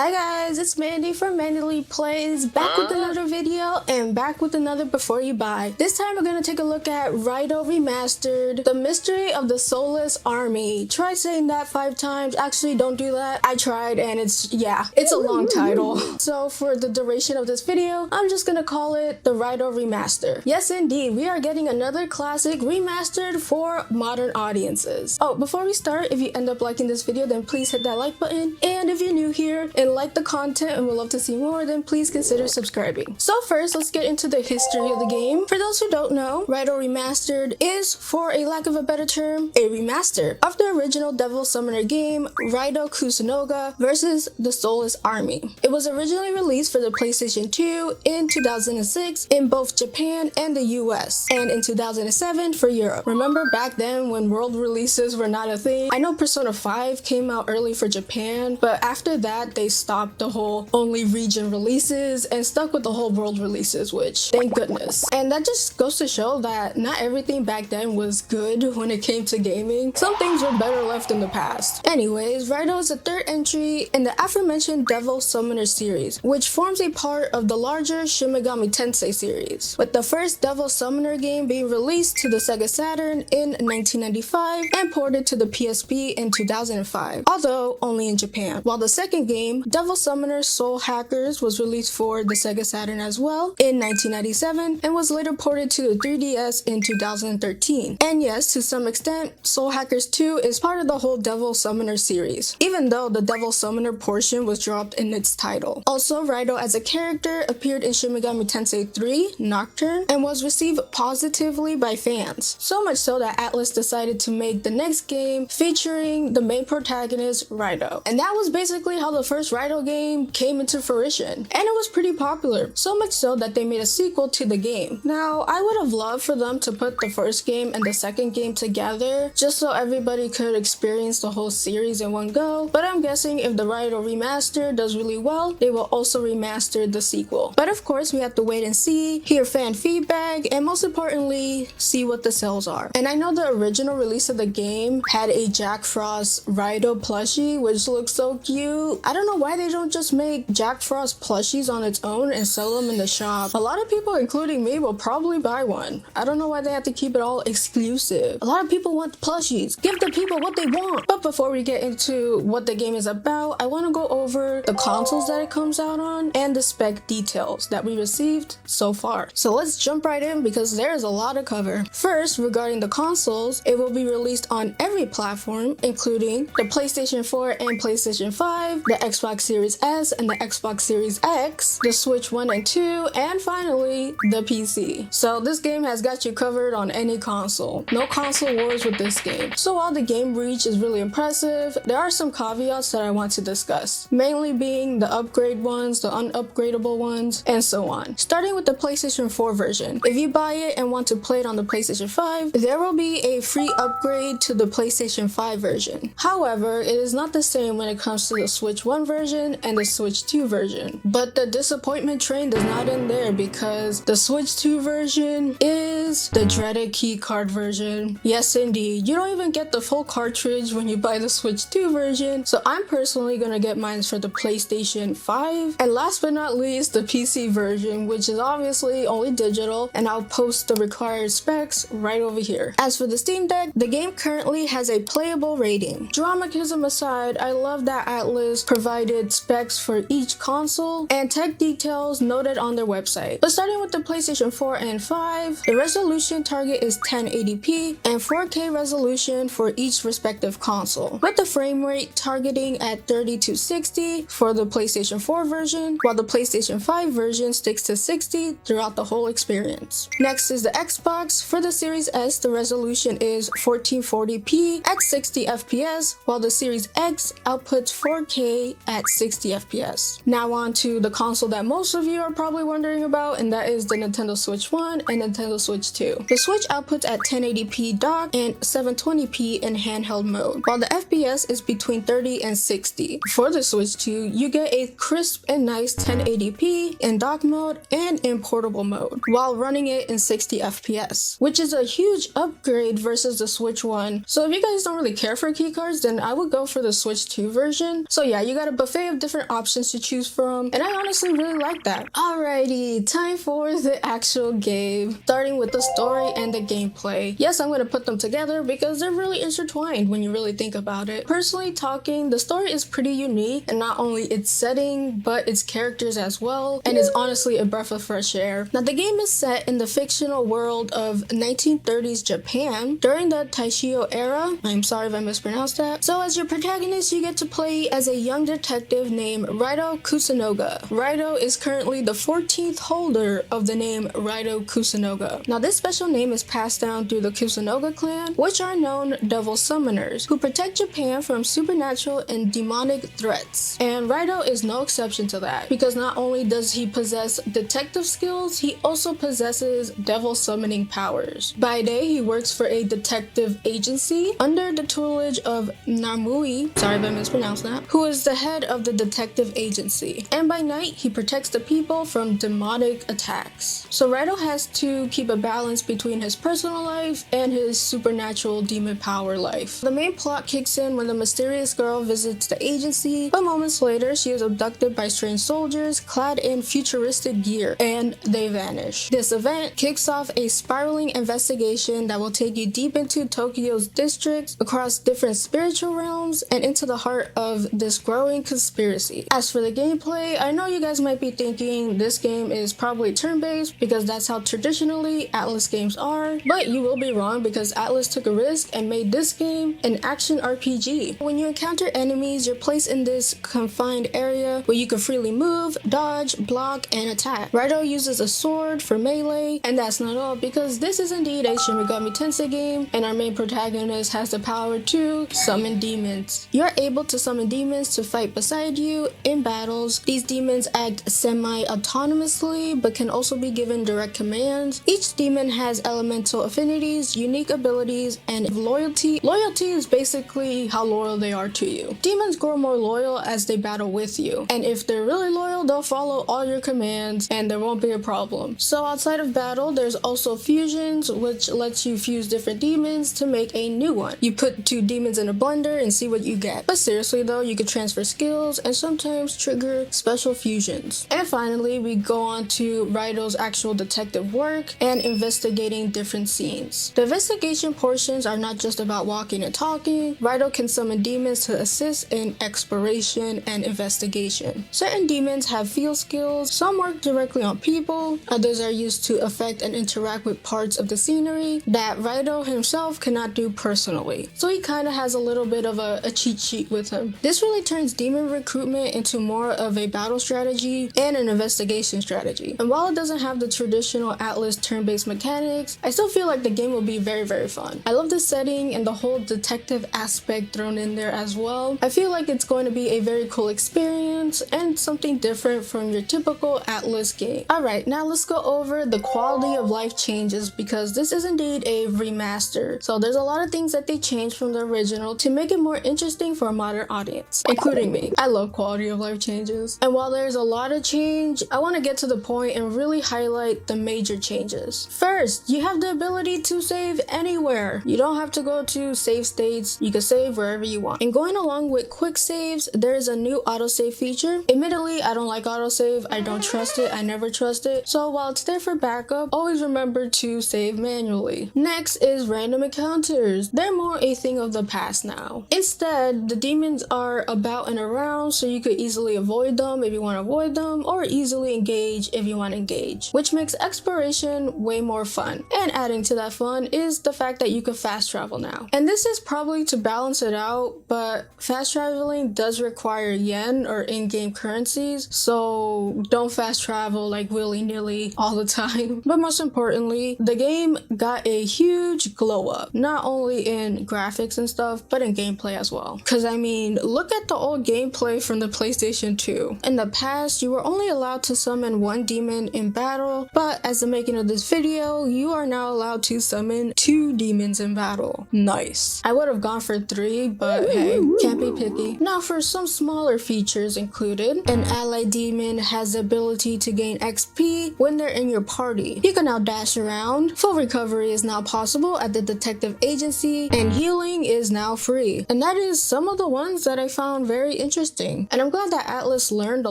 Hi guys, it's Mandy from Mandyleeplays, back with another video and back with another Before You Buy. This time we're gonna take a look at Raidou Remastered, The Mystery of the Soulless Army. Try saying that 5 times. Actually, don't do that. I tried and it's a long title. So for the duration of this video, I'm just gonna call it the Raidou Remaster. Yes indeed, we are getting another classic remastered for modern audiences. Oh, before we start, if you end up liking this video, then please hit that like button. And if you're new here and like the content and would love to see more, then please consider subscribing. So first, let's get into the history of the game. For those who don't know, Raidou Remastered is, for a lack of a better term, a remaster of the original Devil Summoner game, Raidou Kusunoga vs. the Soulless Army. It was originally released for the PlayStation 2 in 2006 in both Japan and the US, and in 2007 for Europe. Remember back then when world releases were not a thing? I know Persona 5 came out early for Japan, but after that they stopped the whole only region releases and stuck with the whole world releases, which thank goodness. And that just goes to show that not everything back then was good when it came to gaming. Some things were better left in the past. Anyways, Raidou is the third entry in the aforementioned Devil Summoner series, which forms a part of the larger Shin Megami Tensei series, with the first Devil Summoner game being released to the Sega Saturn in 1995 and ported to the PSP in 2005, although only in Japan, while the second game, Devil Summoner Soul Hackers, was released for the Sega Saturn as well in 1997 and was later ported to the 3DS in 2013. And yes, to some extent, Soul Hackers 2 is part of the whole Devil Summoner series, even though the Devil Summoner portion was dropped in its title. Also, Raidou as a character appeared in Shin Megami Tensei 3 Nocturne and was received positively by fans, so much so that Atlus decided to make the next game featuring the main protagonist, Raidou. And that was basically how the first Raidou game came into fruition, and it was pretty popular, so much so that they made a sequel to the game. Now, I would have loved for them to put the first game and the second game together just so everybody could experience the whole series in one go, but I'm guessing if the Raidou Remaster does really well, they will also remaster the sequel. But of course, we have to wait and see, hear fan feedback, and most importantly, see what the sales are. And I know the original release of the game had a Jack Frost Raidou plushie, which looks so cute. I don't know why they don't just make Jack Frost plushies on its own and sell them in the shop. A lot of people, including me, will probably buy one. I don't know why they have to keep it all exclusive. A lot of people want plushies. Give the people what they want. But before we get into what the game is about, I want to go over the consoles that it comes out on and the spec details that we received so far. So let's jump right in because there's a lot to cover. First, regarding the consoles, it will be released on every platform, including the PlayStation 4 and PlayStation 5, the Xbox Series S and the Xbox Series X, the Switch 1 and 2, and finally, the PC. So this game has got you covered on any console. No console wars with this game. So while the game reach is really impressive, there are some caveats that I want to discuss, mainly being the upgrade ones, the unupgradable ones, and so on. Starting with the PlayStation 4 version. If you buy it and want to play it on the PlayStation 5, there will be a free upgrade to the PlayStation 5 version. However, it is not the same when it comes to the Switch 1 version and the Switch 2 version. But the disappointment train does not end there, because the Switch 2 version is the dreaded keycard version. Yes indeed, you don't even get the full cartridge when you buy the Switch 2 version, so I'm personally gonna get mine for the PlayStation 5. And last but not least, the PC version, which is obviously only digital, and I'll post the required specs right over here. As for the Steam Deck, the game currently has a playable rating. Dramatism aside, I love that Atlus provided specs for each console and tech details noted on their website. But starting with the PlayStation 4 and 5, the resolution target is 1080p and 4K resolution for each respective console, with the frame rate targeting at 30 to 60 for the PlayStation 4 version, while the PlayStation 5 version sticks to 60 throughout the whole experience. Next is the Xbox. For the Series S, the resolution is 1440p at 60 FPS, while the Series X outputs 4K at 60 FPS. Now on to the console that most of you are probably wondering about, and that is the Nintendo Switch 1 and Nintendo Switch 2. The Switch outputs at 1080p dock and 720p in handheld mode, while the FPS is between 30 and 60. For the Switch 2, you get a crisp and nice 1080p in dock mode and in portable mode, while running it in 60 FPS, which is a huge upgrade versus the Switch 1. So if you guys don't really care for keycards, then I would go for the Switch 2 version. So yeah, you gotta buffet of different options to choose from, and I honestly really like that. Alrighty, time for the actual game, starting with the story and the gameplay. Yes, I'm going to put them together because they're really intertwined when you really think about it. Personally talking, the story is pretty unique, and not only its setting, but its characters as well, and is honestly a breath of fresh air. Now, the game is set in the fictional world of 1930s Japan during the Taishio era. I'm sorry if I mispronounced that. So as your protagonist, you get to play as a young detective named Raidou Kusunoga. Raidou is currently the 14th holder of the name Raidou Kusunoga. Now, this special name is passed down through the Kusunoga clan, which are known devil summoners who protect Japan from supernatural and demonic threats. And Raidou is no exception to that, because not only does he possess detective skills, he also possesses devil summoning powers. By day, he works for a detective agency under the tutelage of Namui, sorry if I mispronounced that, who is the head of the detective agency. And by night, he protects the people from demonic attacks. So Raidou has to keep a balance between his personal life and his supernatural demon power life. The main plot kicks in when the mysterious girl visits the agency, but moments later, she is abducted by strange soldiers clad in futuristic gear, and they vanish. This event kicks off a spiraling investigation that will take you deep into Tokyo's districts, across different spiritual realms, and into the heart of this growing conspiracy. As for the gameplay, I know you guys might be thinking this game is probably turn-based because that's how traditionally Atlus games are, but you will be wrong because Atlus took a risk and made this game an action RPG. When you encounter enemies, you're placed in this confined area where you can freely move, dodge, block, and attack. Raidou uses a sword for melee, and that's not all, because this is indeed a Shin Megami Tensei game, and our main protagonist has the power to summon demons. You're able to summon demons to fight beside you in battles. These demons act semi-autonomously, but can also be given direct commands. Each demon has elemental affinities, unique abilities, and loyalty. Loyalty is basically how loyal they are to you. Demons grow more loyal as they battle with you, and if they're really loyal, they'll follow all your commands and there won't be a problem. So outside of battle, there's also fusions, which lets you fuse different demons to make a new one. You put two demons in a blender and see what you get. But seriously though, you can transfer skills and sometimes trigger special fusions. And finally, we go on to Raidou's actual detective work and investigating different scenes. The investigation portions are not just about walking and talking. Raidou can summon demons to assist in exploration and investigation. Certain demons have field skills. Some work directly on people. Others are used to affect and interact with parts of the scenery that Raidou himself cannot do personally. So he kind of has a little bit of a cheat sheet with him. This really turns demon recruitment into more of a battle strategy and an investigation strategy. And while it doesn't have the traditional Atlus turn-based mechanics, I still feel like the game will be very, very fun. I love the setting and the whole detective aspect thrown in there as well. I feel like it's going to be a very cool experience and something different from your typical Atlus game. Alright, now let's go over the quality of life changes, because this is indeed a remaster. So there's a lot of things that they changed from the original to make it more interesting for a modern audience, including me. I love quality of life changes. And while there's a lot of change, I want to get to the point and really highlight the major changes. First, you have the ability to save anywhere. You don't have to go to save states. You can save wherever you want. And going along with quick saves, there is a new autosave feature. Admittedly, I don't like autosave. I don't trust it. I never trust it. So while it's there for backup, always remember to save manually. Next is random encounters. They're more a thing of the past now. Instead, the demons are about and around, so you could easily avoid them if you want to avoid them, or easily engage if you want to engage, which makes exploration way more fun. And adding to that fun is the fact that you can fast travel now. And this is probably to balance it out, but fast traveling does require yen or in-game currencies, so don't fast travel like willy-nilly all the time. But most importantly, the game got a huge glow up, not only in graphics and stuff, but in gameplay as well. Because I mean, look at the old gameplay from the PlayStation 2. In the past, you were only allowed to summon one demon in battle, but as the making of this video, you are now allowed to summon 2 demons in battle. Nice. I would have gone for 3, but hey, can't be picky. Now for some smaller features included, an allied demon has the ability to gain XP when they're in your party. You can now dash around, full recovery is now possible at the detective agency, and healing is now free. And that is some of the ones that I found very interesting. And I'm glad that Atlus learned a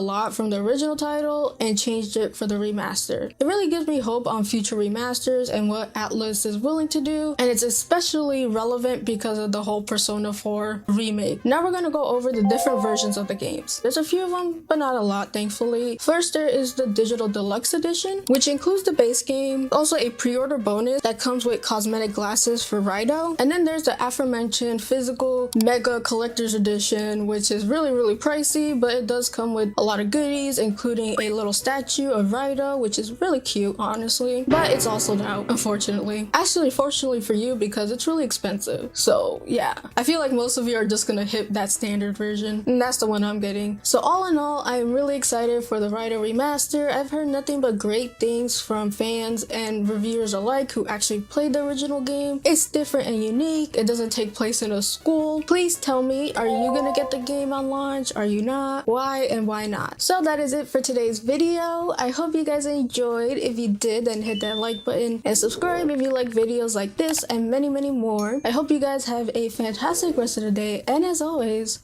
lot from the original title and changed it for the remaster. It really gives me hope on future remasters and what Atlus is willing to do, and it's especially relevant because of the whole Persona 4 remake. Now we're gonna go over the different versions of the games. There's a few of them, but not a lot, thankfully. First, there is the Digital Deluxe Edition, which includes the base game, also a pre-order bonus that comes with cosmetic glasses for Raidou, and then there's the aforementioned physical Mega Collector's Edition, which is really pricey, but it does come with a lot of goodies, including a little statue of Raidou, which is really cute, honestly, but it's all sold out, unfortunately. Actually, fortunately for you, because it's really expensive. So yeah, I feel like most of you are just gonna hit that standard version, and that's the one I'm getting. So all in all, I'm really excited for the Raidou Remaster. I've heard nothing but great things from fans and reviewers alike who actually played the original game. It's different and unique. It doesn't take place in a school. Please tell me, are you gonna get the game on launch? Are you not? Why and why not? So that is it for today's video. I hope you guys enjoyed. If you did, then hit that like button and subscribe if you like videos like this and many more. I hope you guys have a fantastic rest of the day, and as always,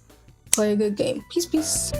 play a good game. Peace.